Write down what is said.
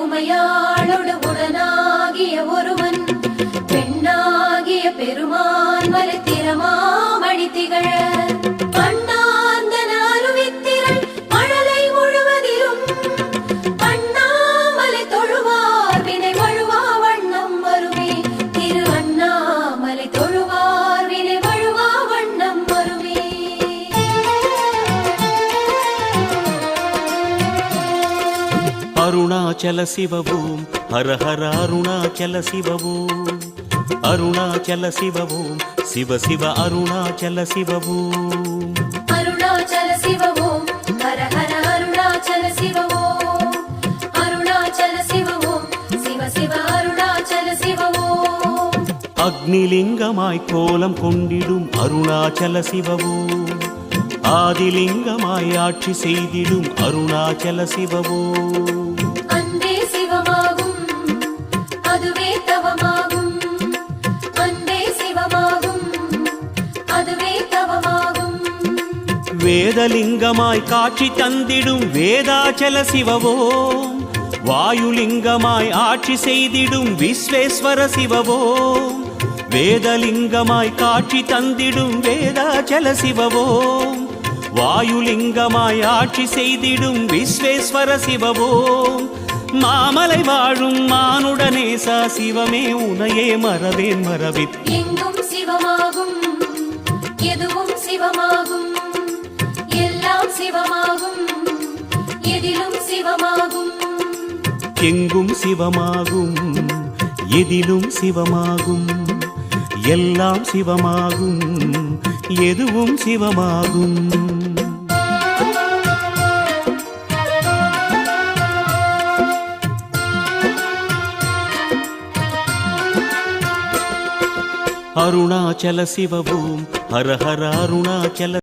உமையாளோடு உடனாகிய ஒருவன் பெண்ணாகிய பெருமான் மலைத்திரமாமணி திகழ அண்ணாந்தன அருவித்திரள் மழலை முழுவதிலும் அண்ணாமலை தொழுவார் வினை வழுவா வண்ணம் வருமே திரு அண்ணாமலை தொழுவார் வினை வழுவா வண்ணம் வருமே. அருணாச்சல சிவவோம் ஹர ஹர அருணாச்சல சிவவோம் அருணாச்சல சிவவோம் சிவ சிவ அருணாச்சல சிவவோம் அருணாச்சல சிவவோம் ஹர ஹர அருணாச்சல சிவவோம் அருணாச்சல சிவவோம் சிவ சிவ அருணாச்சல சிவவோம். அக்னிலிங்கமாய் கோலம் கொண்டிடும் அருணாச்சல சிவவோம் ஆதிலிங்கமாய் ஆட்சி செய்திடும் அருணாச்சல சிவவோம். அன்பே சிவமாகும் அதுவே தவமாகும் அன்பே சிவமாகும் அதுவே தவமாகும். வேதலிங்கமாய் காட்சி தந்திடும் வேதாச்சல சிவவோம் வாயுலிங்கமாய் ஆட்சி செய்திடும் விஸ்வேஸ்வர சிவவோம். வேதலிங்கமாய் காட்சி தந்திடும் வேதாச்சல சிவவோம் வாயுலிங்கமாய் ஆட்சி செய்திடும் விஸ்வேஸ்வர சிவவோம். மாமலை வாழும் மானுடனேசா சிவமே உனையே மறவேன் மறவித் எங்கும் சிவமாகும் எதுவும் சிவமாகும் எல்லாம் சிவமாகும் எதிலும் சிவமாகும். எங்கும் சிவமாகும் எதிலும் சிவமாகும் எல்லாம் சிவமாகும் எதுவும் சிவமாகும். அருணாச்சல சிவவோம் ஹர ஹர அருணாச்சல